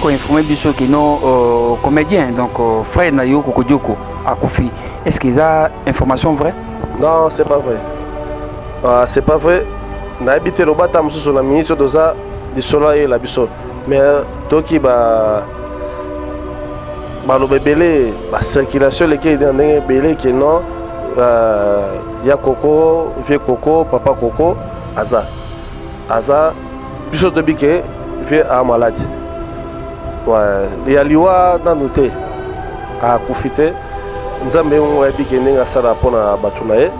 Ko informer biso que nos comédiens donc frère Nayo Kokodioko à Kofi. Est-ce qu'ils ont information vraie? Non, c'est pas vrai. C'est pas vrai. Na habité le bata mususu na ministre doza de soleil la biso. Mais toki ba le bébé la circulation les qui dans belé qui non ya Coco, vieux Coco, papa Coco, Aza biso de biké vieux à malade. Ouais, il y a liwa dans noté à Koufité. Nzambe on biké ninga sala pona batunaye.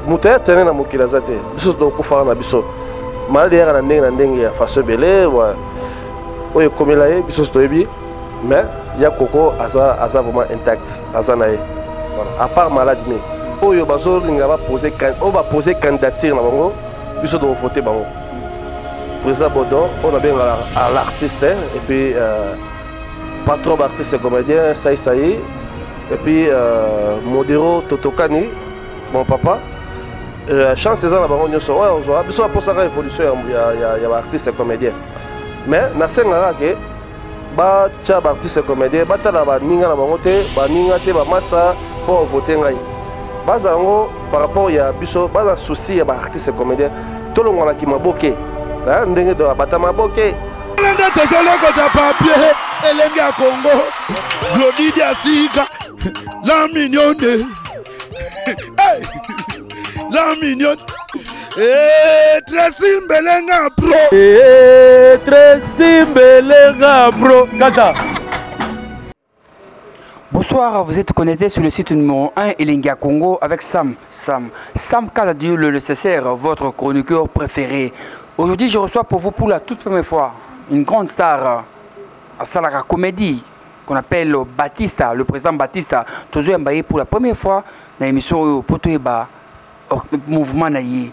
Mouté tene na mukila zate. Biso do kufa na biso. Malade ya na ndenge ya faso belé wa oyo komelaye biso to yebi. Mais il y a Coco Aza vraiment intact, Aza nae. Voilà. À part malade né. Oyo bazo linga va poser candidature na bango, biso do voter bango. Président Bodon, on a bien à l'artiste et puis pas trop d'artistes comédiens, ça y est. Et puis Modero Totokani, mon papa. Chance c'est ça la bango nyoso. Ouais, on voit biso pour ça évolution il y a artistes comédiens. Mais na senga que ba cha artiste comédien ba tala ba ninga na bango te ba ninga te ba massa pour voter ngai baza ngo par rapport ya biso baza souci ya ba artiste comédien to longo na ki maboke ndenge do bata maboke nda tezole ko ta papier elenge ya Congo Glody Diasika la mignonne hey la mignonne Tracy Mbelenga bro. Tracy Mbelenga bro. Kata. Bonsoir, vous êtes connecté sur le site numéro 1 Elinga Congo avec Sam Kaladieu le nécessaire, votre chroniqueur préféré. Aujourd'hui, je reçois pour vous pour la toute première fois une grande star à Salaka Comédie qu'on appelle Batista, le président Batista. Toujours embaillé pour la première fois dans l'émission Potoeba mouvement naïe.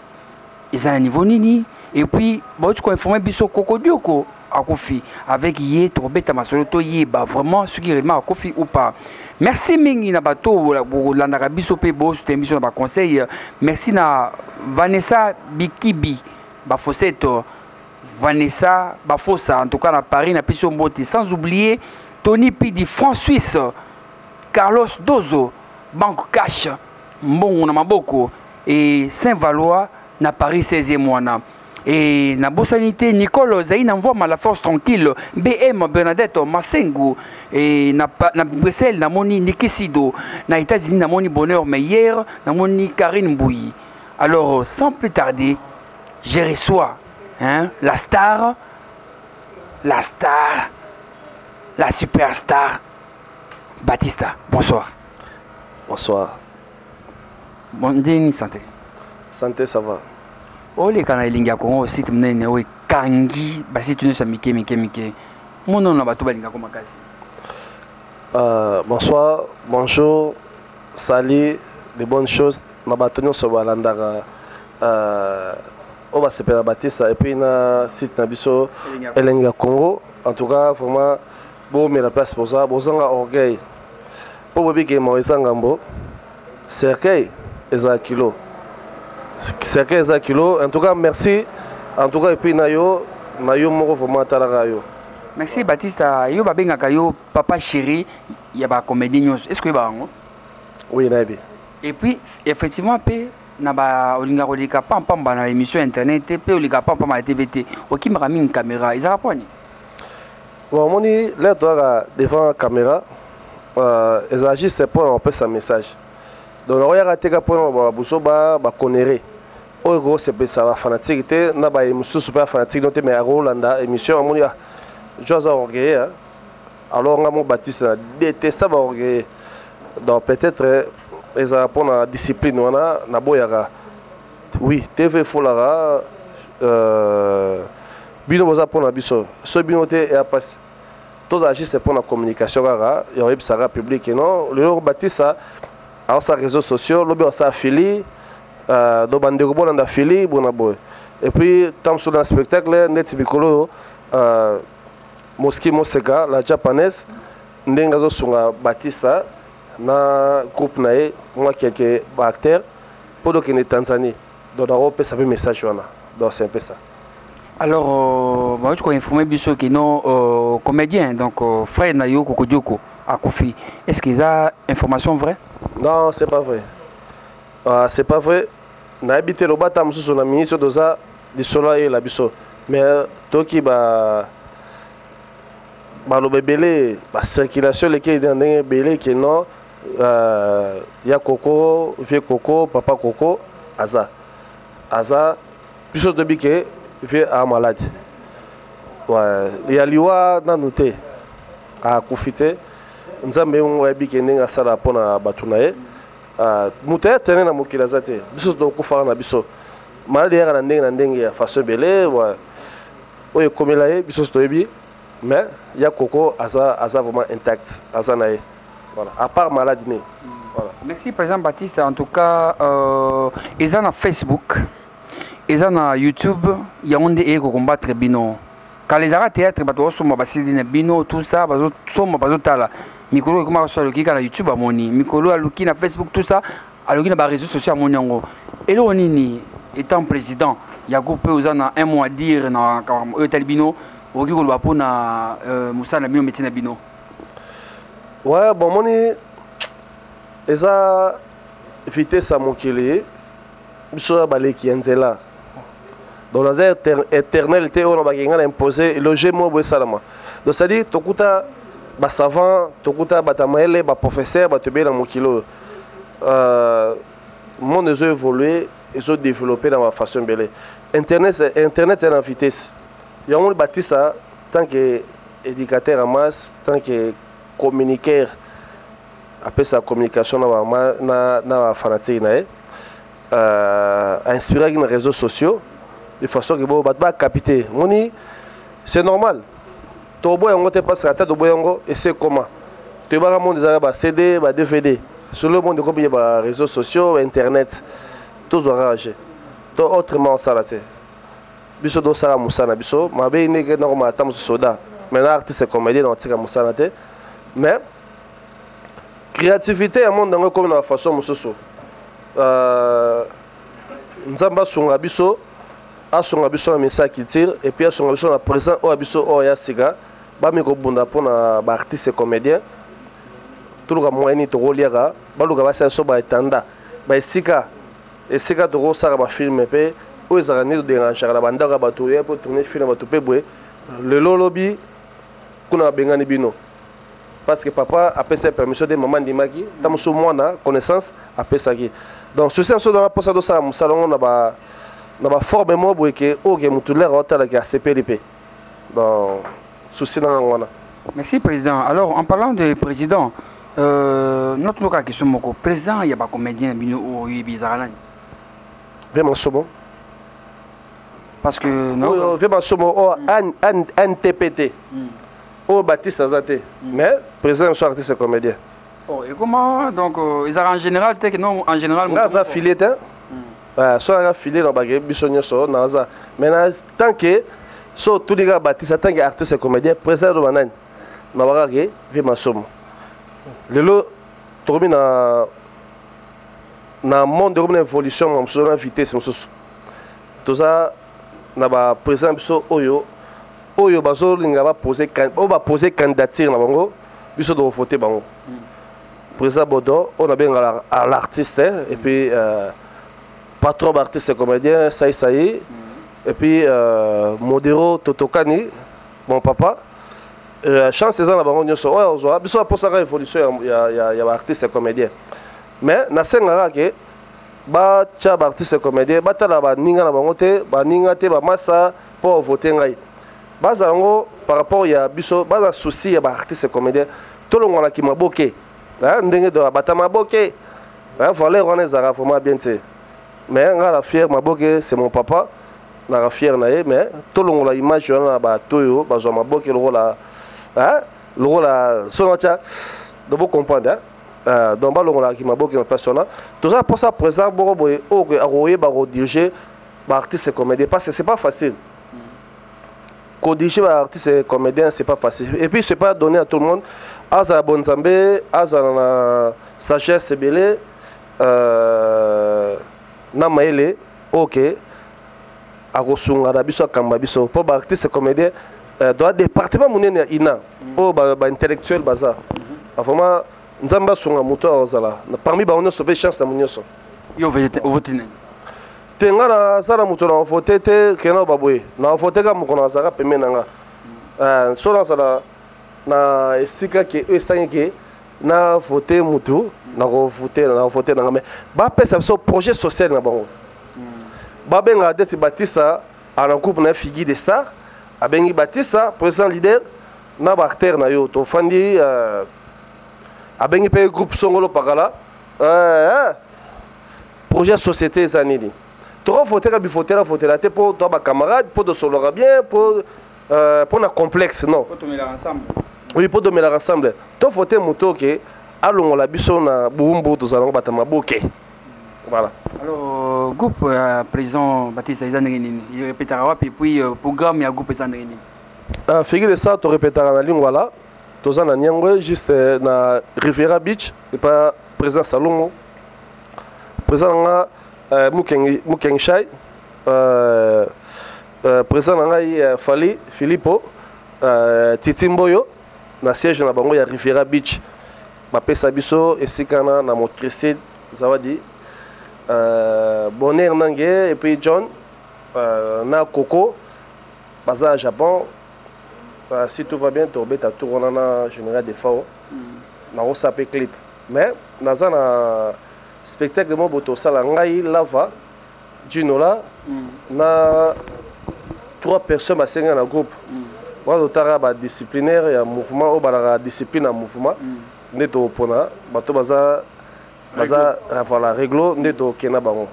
Ils ont un niveau nini et puis bon tu peux informer biso Kokodioko à Kofi avec yé Trobeta Masoloto yé bah vraiment ce qui est à Kofi ou pas. Merci mingi na bato la narabiso pe bo cette émission na conseil. Merci na Vanessa Bikibi ba Fosseto Vanessa ba Fossa en tout cas na Paris na Piso Mbote sans oublier Tony Pidi France Suisse Carlos Dozo Banque Cash Mbongo na Maboko et Saint-Valois na Paris 16e mois. Et na Bossanité, Nicole Zaï n'envoie ma la force tranquille. BM Bernadette Massengo. Et na Bruxelles, na moni Nikisido. Na États-Unis, na moni Bonheur Meyer. Na moni Karine Bouilly. Alors, sans plus tarder, je reçois la star, la superstar, Batista. Bonsoir. Bonsoir. Bonne santé. Santé, ça va. Oh, les canaux Linga Congo, site mnene, oui, Kangi, basi tu ne sais mike. Mon nom n'a pas tout balinga comme bonsoir, bonjour, salut, de bonnes choses. Ma bâtonnière sur Walandara, on va s'appeler Batista et puis na site Nabiso, Elenga Congo. En tout cas, vraiment, bon, mais la place pour ça, bon, ça orgueil. Pour vous dire que moi, Gambo, cercueil, Eza kilo. Cercueil, Eza kilo. En tout cas, merci. En tout cas, et puis Nayo moko vraiment talarayo. Merci Batista. Yo babenga kayo papa chéri, il y a pas comédie. Est-ce que ba ngo? Oui, nabi. Et puis effectivement pe na ba olinga rolika pam na émission internet pe olika pam na TVT. Okimara mi une caméra, ils apprennent. Bon, moni là toi devant la caméra, ils agissent pour on peut sa message. Donc on regarde tes pour buso ba connaître. Oh gros c'est ça va fanatique na ba émission super fanatique donc mais à Rolanda émission moni Josa orgueil. Alors on a mon Baptiste détestable orgueil. Donc peut-être ils apprennent la discipline on a na boyara. Oui, TV Folara bino boza pour na biso. Ce binoté est à passer. Tous agissent pour la communication rara, il y a ça public et non, le Baptiste ça a sa réseaux sociaux, le ça affilié do bande ko bon affilié bon boy. Et puis tam sur un spectacle net bikolo Moski Moseka la japonaise ndenga zo sunga Batista na groupe nae moi quelques acteurs pour donc en Tanzanie. Donc on peut savoir message là. Donc c'est un peu ça. Alors, je peux informer Bisso qui non comédien, donc frère Nayo Kokodioko à Kofi. Est-ce qu'ils ont information vraie? Non, c'est pas vrai. C'est pas vrai. Na habité le bâtiment sur la ministre de ça, de cela et la Bisso. Mais Toki le bébé, la circulation, les qui est dans les bébés qui non, il y a Coco, vieux Coco, papa Coco, Aza. Aza, plus chose de biquet. Vieux à malade. Ouais, il y a liwa dans noté à Koufité. Nous avons un biquet à Sala pour la Batunae. Mouté tenait à Mokilazate. Bisous de Koufara na Bisso. Malade est à Ndengue façon belé. Ouais, comme il a Bisous de Ebi. Mais il y a Coco, Aza vraiment intact. Aza nae. Voilà. À part malade. Voilà. Merci, président Baptiste. En tout cas, ils ont Facebook. Ils ont YouTube, il y a un des combattre bino. Quand les arts théâtre, bino, tout ça, Mikolo comment sur le qui na YouTube à moni, Mikolo à Luki na Facebook tout ça, à Luki na réseaux sociaux à moni. Et là on est étant président, il y a groupé aux ans un mois à dire na hôtel bino, au qui on va pour na Moussa na bino métier na bino. Ouais bon moni, eza vitesse à mokili, biso balé qui enzela. Dans la éternalité, on a imposé le gémo de Salama. Donc, c'est-à-dire, Tokuta, savant, Tokuta, Batamaele, professeur, Batubé dans mon kilo. Le monde a évolué, ils ont développé dans ma façon belle. Internet, c'est en vitesse. Il y a un bâti ça, tant qu'éducateur en masse, tant que communicateur, après sa communication dans la fanatique, inspiré les réseaux sociaux. De façon que vous capter. C'est normal. Tobo yango te passe la tête de boyango et c'est comment. Tu vas monde des CD, DVD. Sur le monde comme il y a réseaux sociaux, internet, tous arrangés. Donc autrement ça là c'est. Biso do sala musana biso, ma be ne que normal tam soda. Maintenant artiste comédien dans tika musana te. Mais créativité à monde dans comme la façon musoso. Nzamba sunga biso asonga biso na message qui tire et puis asonga biso na présent o biso o ya siga ba mi ko bunda pona ba artiste comédien tout le moyen to liaka ba luka ba sa so ba etanda ba sika et sika to ko sara ba film pe o ezaka ni de déranger la banda ka bato ya pour tourner film bato pe boy le lolobi kuna bengani bino parce que papa a fait sa permission de maman dimaki tam so mwana connaissance a fait ça qui donc ce sens dans la posa do ça salon na ba na ba forme mo boy que o ke mutulera otala ki CPLP donc souci na ngwana. Merci président. Alors en parlant de président notre cas question moko président il y a pas comédien bino o bizarre vraiment sobo parce que non vraiment sobo o NTPT o Baptiste Azate mais président soit artiste comédien. Oh et comment donc ils en général que non en général on a affilié soit affilié dans bagay bisonyo so naza maintenant tant que so tous les gars Baptiste tant que artiste comédien président de banane na bagay vraiment sobo lelo tomi na monde de évolution mon so na vitesse mon so tout ça na ba président biso oyo bazo linga ba poser candidature na bango biso do voter bango président Bodo on a bien à l'artiste et puis patron d'artiste comédien Saïsaï et puis Modero Totokani mon papa chance c'est ça la bango nyoso ouais biso pour ça évolution il y a artiste comédien mais na sengara ke ba cha artiste comédien ba tala ba ninga na bango te ba ninga te ba massa pour voter ngai bazango par rapport ya biso baza souci ya ba artiste comédien tout le monde qui m'a boqué ndenge de batama boqué voilà on est vraiment bien tu mais on la fier ma boqué c'est mon papa na la fier na mais tout le monde la image na ba toyo bazo ma boqué le rôle le rôle sonacha de vous comprendre donc ba le rôle qui m'a boqué na persona tout ça pour ça présent boy o que aroyer ba rediriger ba artiste comédien parce que c'est pas facile. Diriger un artiste comédien, c'est pas facile. Et puis, c'est pas donné à tout le monde. Aza Bonzambé, Aza na sagesse belé, Namaele, ok. akosunga na biso akamba biso po ba artiste comédien doit département monene ina o ba intellectuel baza vraiment nzamba sunga moto ozala parmi ba onyo sobe chance na munyoso yo votine tenga na sala moto na voter te kena baboye na voter ka mokona zaka peme nanga so na sala na esika ke esangi ke na voter moto na voter nanga mais ba pesa so projet social na bango ba benga Deti Batista en groupe na figure de star abengi Batista président leader na ba acteur na yo to fandi abengi pe groupe songolo pakala projet société zanini to voter ka bi voter la te pour toi ba camarade pour de solo bien pour na complexe non pour tomber ensemble oui pour dormir ensemble to voter moto ke alongola biso na bumbu to zalongo batama boke voilà. Alors, groupe président Baptiste Izanegini, il répétera puis programme et groupe Izanegini. Figure de ça, tu répéteras la ligne voilà. Tu as un nyangwe juste na Riviera Beach et pas président Salomo. Président Mukeng Chai, président Fali Filippo, Titimboyo, na siège na bango ya Riviera Beach. Ma pesa biso et sikana na mo Christine Zawadi. Bonheur Nangue et puis John na Coco baza à Japon si tout va bien tu vas tourner na général de FAO na osapé clip mais naza na spectacle de moboto sala ngai lava Ginola na 3 personnes à 5 na groupe voilà tara ba disciplinaire et mouvement au bala discipline en mouvement neto pona bato baza voilà, réglo neto kena bango.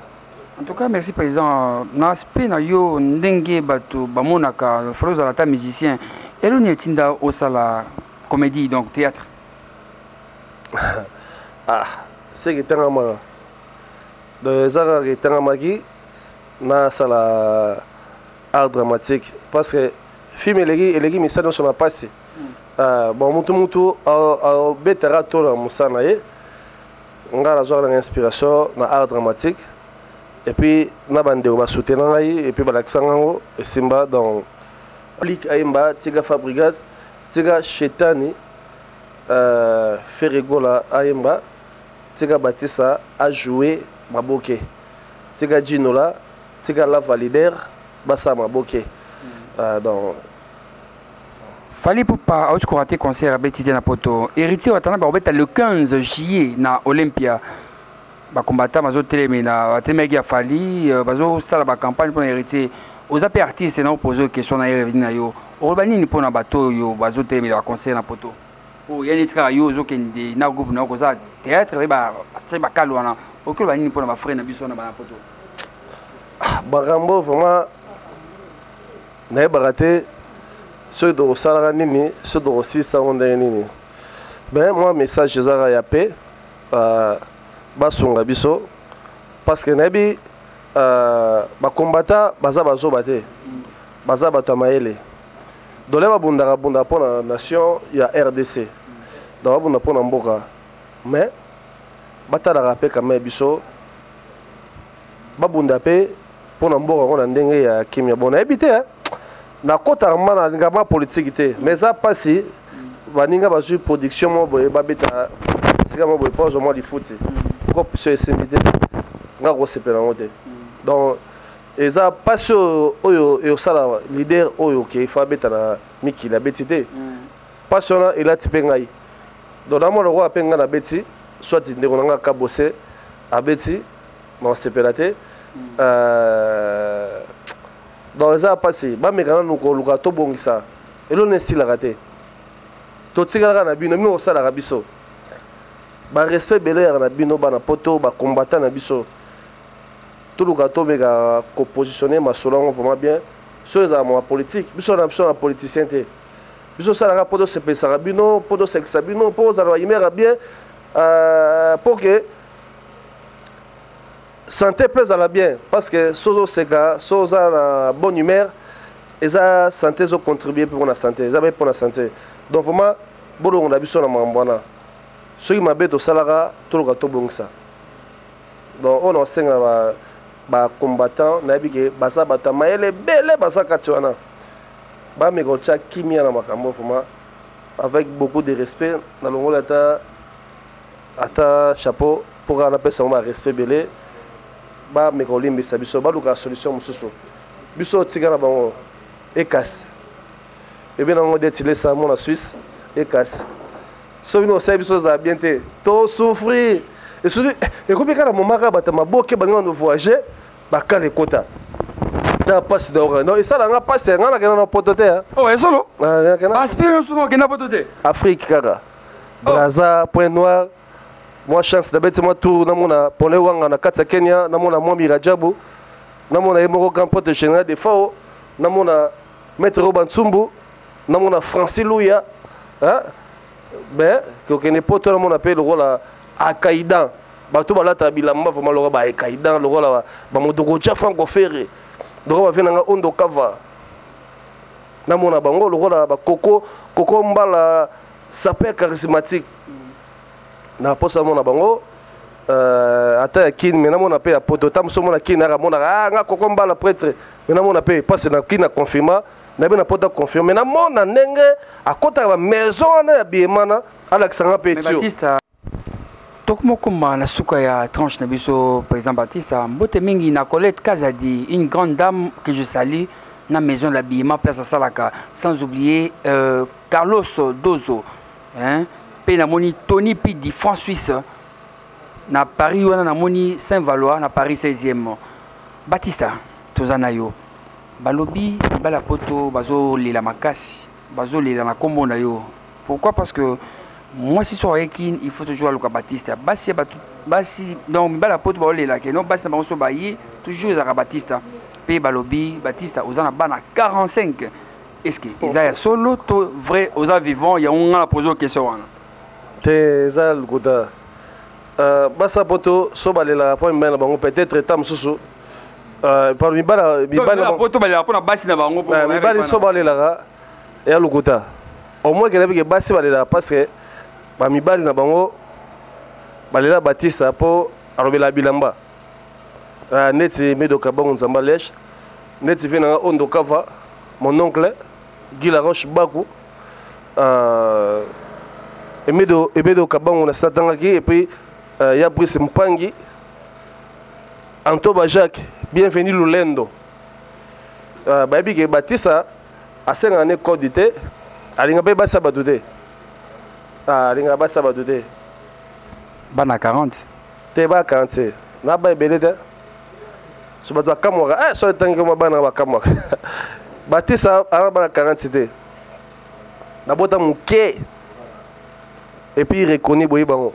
En tout cas, merci président. N'aspect na yo ndenge bato bamonaka froza la ta musicien. Elo ni etinda au sala comédie donc théâtre. C'est que tanga de zara que tanga magi na sala art dramatique parce que film elegi misano sur la passé. Bon mutu a betera tola musana ye. On a une inspiration dans l'art dramatique et puis on a soutenir et puis l'accent et simba dans Lik Aimba Tiga Fabregas Tiga Chetani Ferregola Aimba Tiga Batista a joué Maboke Tiga Ginola Tiga La Validaire Bassa Maboke donc Fallait pour pas rater concert à Betty na poto. Héritier watana ba obeta le 15 juillet na Olympia. Ba combattant bazo télé na temegi a fali bazo sala ba campagne pour héritier. Aux appels artistes na poser question na revenu na yo. Orobani ni pona bato yo bazo télé ba concert na poto. Pour yani tika yo zo kende na groupe na koza théâtre ba c'est ba kalwana. Okelo bani ni pona ba frère na biso na ba poto. Barambo vraiment na baraté ceux de Salara Nini, ceux de aussi Nini. Ben moi message de Zara Yapé, Basonga Biso, parce que Nabi, combattant, Baza Bazo Bate, Baza Batamaele. Dans les Bundara Bunda pour la nation, il y a RDC. Dans la Bunda pour Namboka. Mais, Batala Rapé Kamé Biso, Babunda Pe, pour Namboka, on a dengue à Kimia Bon habité, hein. Na kota armana ngaba politique té mais ça passe baninga bazu production mo boye babeta sika mo boye pose mo di foot ko se semité nga ko sepela ngote donc et ça passe oyo e sala leader oyo ke fa beta na miki la betité passiona il a tipé ngai donc na mo le roi penga na beti soit ndeko nga ka bosser a beti mo sepela té dans les passé ba mekana nuko luka to bongisa elo nesi la raté to tsikala na bino mino sala rabiso ba respect belé na bino ba na poto ba combattant na biso to luka to meka ko positionner ma solon vraiment bien sur les armes politique biso na biso na politicien té biso sala rapport de se penser bino pour de sexe bino pour za imera bien pour que santé pèse à la bien parce que sozo seka soza na bonne humeur et ça santé zo contribuer pour la santé ça pour la santé donc vraiment bolo on a biso na mambwana ceux qui m'abeto salara tout le gâteau bongsa donc on a senga ba combattant na biki basa bata mayele belé basa katiwana ba me gocha kimia na makambo fuma avec beaucoup de respect na longola ata chapeau pour na pesa ma respect belé ba me kolimbi sabiso ba luka solution mususu biso tigana bango e casse et bien on détilé ça mon en Suisse et casse so bino sabiso za bien te to souffrir et celui et comme quand mon mara bata maboke bango no voyager ba kale kota ta passe d'or non et ça là passe ngana kana potote hein oh et solo kana aspire solo kana potote Afrique kaka Brazza Point Noir moi chance d'abord moi tout na mona pole wanga na katsa Kenya na mona moi Mirajabu na mona Emoro grand porte général de Fao na mona maître Robin Tsumbu na mona Francis Louya hein ben que kene poto na mona pe le rôle à Kaidan bato balata bilamba vraiment le rôle ba Kaidan le rôle ba modoko cha franco ferré donc va venir ondo kava na mona bango le rôle ba Coco mbala sapé charismatique na posa mona bango ata kin mais na mona pe poto tam so mona kin na mona nga Coco mbala prêtre mais na mona pe passe na kin na confirma na be na pota confirmer na mona ndenge akota ba maison na biemana Alexandre Petio Baptiste tokmo koma na suka ya tranche na biso président Baptiste mbote mingi na Colette Kazadi une grande dame que je salue na maison de l'habillement place à Salaka sans oublier Carlos Dozo hein pe na moni Tony Pidi France Suisse na Paris wana na moni Saint-Valois na Paris 16e Baptiste tozana yo balobi bala poto bazo lela makasi bazo lela na kombo na yo pourquoi parce que moi si so ekin il faut toujours le Baptiste basi donc bala poto ba lela ke non basi na bango so bayi toujours za Baptiste pe balobi Baptiste ozana bana 45 est-ce que Isaiah solo to vrai oza vivant ya on a posé question wana te zal goda basa poto so balela po mbana bango peut-être tam susu par mibala poto balela po na basi na bango po mibali so balela ya lukuta au moins que la basi balela parce que ba mibali na bango balela Baptiste po arobela bilamba neti medoka bango nzamba lèche neti vena ondo kava mon oncle Guy Laroche Bakou Emedo Kabango na Satangaki et puis ya Brice Mpangi Antoba Jacques bienvenue Lulendo babi ke Batisa a 5 années codité alinga pe basa badute alinga basa badute bana 40 te ba 40 na ba belete so badwa kamwa so tangi mo bana ba kamwa Batista a bana 40 te na bota muke et puis il reconnaît boy bango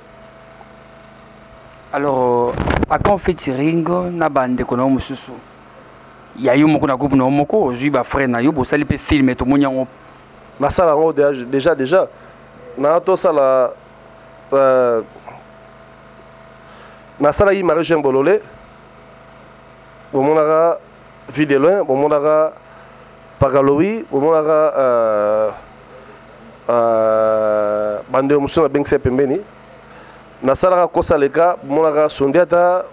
alors à quand featuring na bande kono mususu ya yo moko na groupe na moko ozui ba frère na yo bo sali pe film to monyango na sala ngo déjà na to sala na sala yi Marie-Jean Bololé bo monaka vie de loin bo monaka Pagaloui bo monaka bande musuna bengse pembeni na sala kosa leka bo monaka Sondiata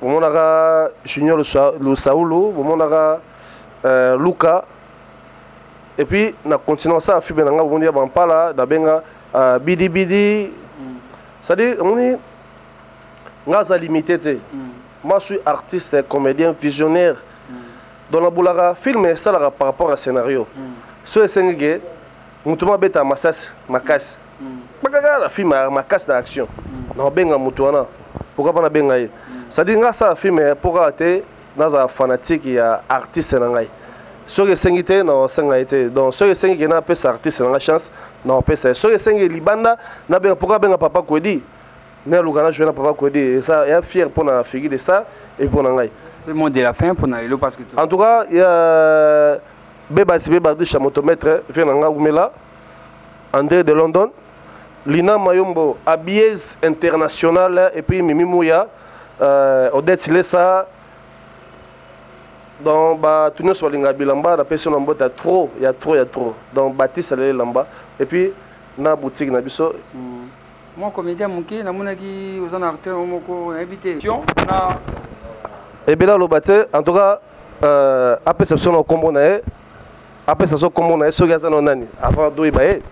bo monaka Junior le Saoulou bo monaka Luka et puis na continuer ça fi benanga bo mondia bampala da benga bidi c'est-à-dire on est ngaza limité te moi je suis artiste comédien visionnaire dans la boulaga film ça là par rapport à scénario so esengege mutuma beta masas makas bagaga la film makas d'action na benga mutuana pourquoi pas na benga ye c'est-à-dire ngasa film pour até naza fanatique ya artiste na ngai so esengite na senga été donc so esengege na pesa artiste na chance na pesa so esengege libanda na benga pourquoi benga papa Kwedi ne lugana jouer na papa Kwedi et ça est fier pour la figure de ça et pour ngai le monde de la fin pour na parce que en tout cas il y a Beba de chamotomètre vient nga Oumela André de London Lina Mayombo Abiez international et puis Mimi Mouya Odette Lessa dans ba tuno sur linga bilamba la personne en boîte trop il y a trop donc Baptiste allait lamba et puis na boutique na biso moi comédien monké na monaki aux acteurs moko na invitation na Et bien là, le bâtiment, en tout cas, après ça, on a combiné. Après ça, on a combiné. Avant de y.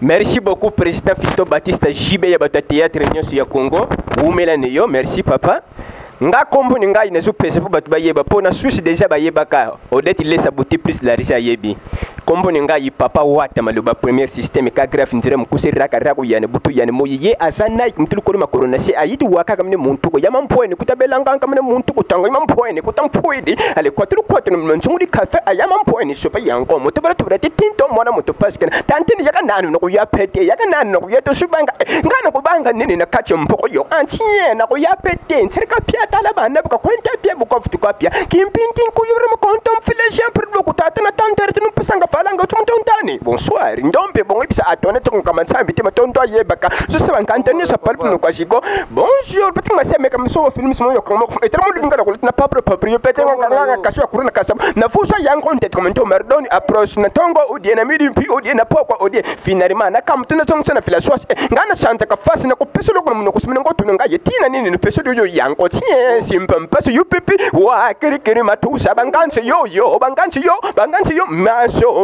Merci beaucoup, Président Fiston Baptiste Jibe Yabata Théâtre Nyonso Congo. Neyo, merci papa. Nga kombo nga ina zo pesa po batu bayeba po na susi déjà bayeba ka odette laisse beauté plus la risa yebi kombo nga yi papa wata maloba premier système ka graph ndire mukuse raka rako yana butu yana mo ye asana mtulu ko makoro na se ayiti waka kamne muntu ko yama mpoene kutabela nganga kamne muntu ko tango yama mpoene ko tampoedi ale kwatru kwatru mnchungu di café ayama mpoene so pa yanko moto bara tubra tinto mona moto paskena tantini yaka nanu no ya pete yaka nanu no yeto subanga ngana ko banga nini na kacho mpoko yo antie na ko ya pete ntsirika pia tala bana buka kwenta pia buka futuka pia kimpintin ko yoro mo kontom fileje pour bloku tatana tantere no pasanga falanga tumontani bonsoir ndombe bongo bisa atone to kama sambi ma tonto yebaka so se bankantani so palpu no kwashiko bonjour petit ma seme comme so film so yo comme et très monde ngala ko na papre papre yo pete nganga kasho kuruna kasam na fuso yango ntet comme to merdoni approche na tongo odie na midi pi odie na pokwa odie finalement na kam tuna song na fila source ngana chante ka fasi na ko peso lo no ko simene ngo tunanga yetina nini no peso yo yango tie simpam peso yo pipi wa kiri matusa banganse yo banganse yo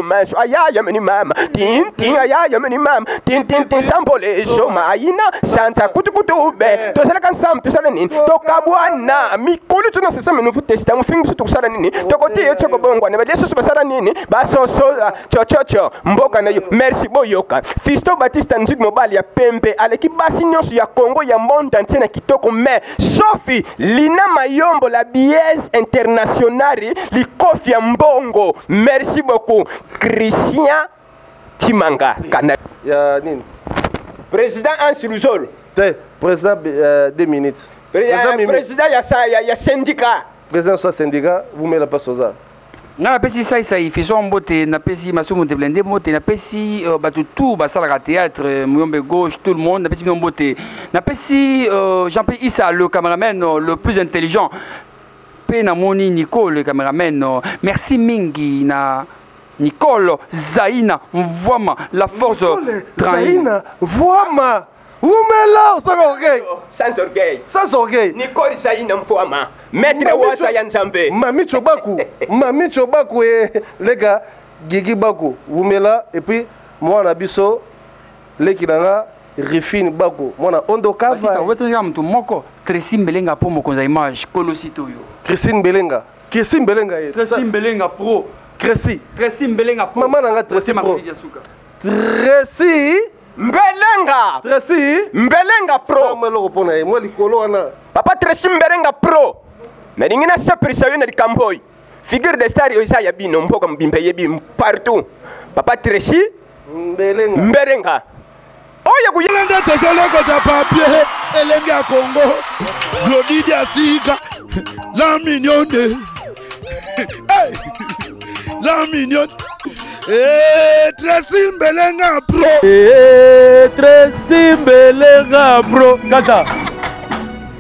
maso ayaya meni mama tin ayaya meni mama tin sambole shoma ayina santa kutu be to sala kan sam to sala nini to kabwana mikolo tuna sesa menu futesta mfingu to sala nini to kote yeto ko bongo ne bedeso so sala nini ba so cho mboka na yo merci boyoka Fiston Baptiste Nzig mobile ya pembe aleki basi nyonso ya Congo ya monde entier na kitoko mais Sophie Lina Mayombo la biaise internationale li kofi ya mbongo merci beaucoup Christian Chimanga kana ya nini président Ansiluzol président 2 minutes président ya syndicat président sa syndicat vous mettez la passe aux arts na pesi ça il fait son mbote na pesi masumu de blende mbote na pesi batu tout basala théâtre muyombe gauche tout le monde na pesi mbote na pesi Jean-Pierre Issa le caméraman le plus intelligent pe na moni Nicole le caméraman merci mingi na Nicole Zaina Mvwama la force Zaina Mvwama Oumela sans orgueil Nicole Zaina Mvwama maître wasa ya Nzambe Mami Chobaku les gars Gigi Baku Oumela et puis moi na biso lekilanga Rifine Baku moi Ondo Kava wetu mtu moko Tracy Mbelenga po mokonza image kolosito yo Christine Belenga Tracy Mbelenga pro Tracy Mbelenga pro maman nanga Tracy pro Mbelenga pro moi likolo wana papa Tracy Mbelenga pro mais ngina saprisa yo na Kamboy figure de star yo isa ya bino mboka mbimpe yebi partout papa Tracy Mbelenga oya kuyelanda tezoloko ta papier elengi ya Congo Glodidi asika la mignonne la mignonne Tracy Mbelenga bro Tracy Mbelenga bro kata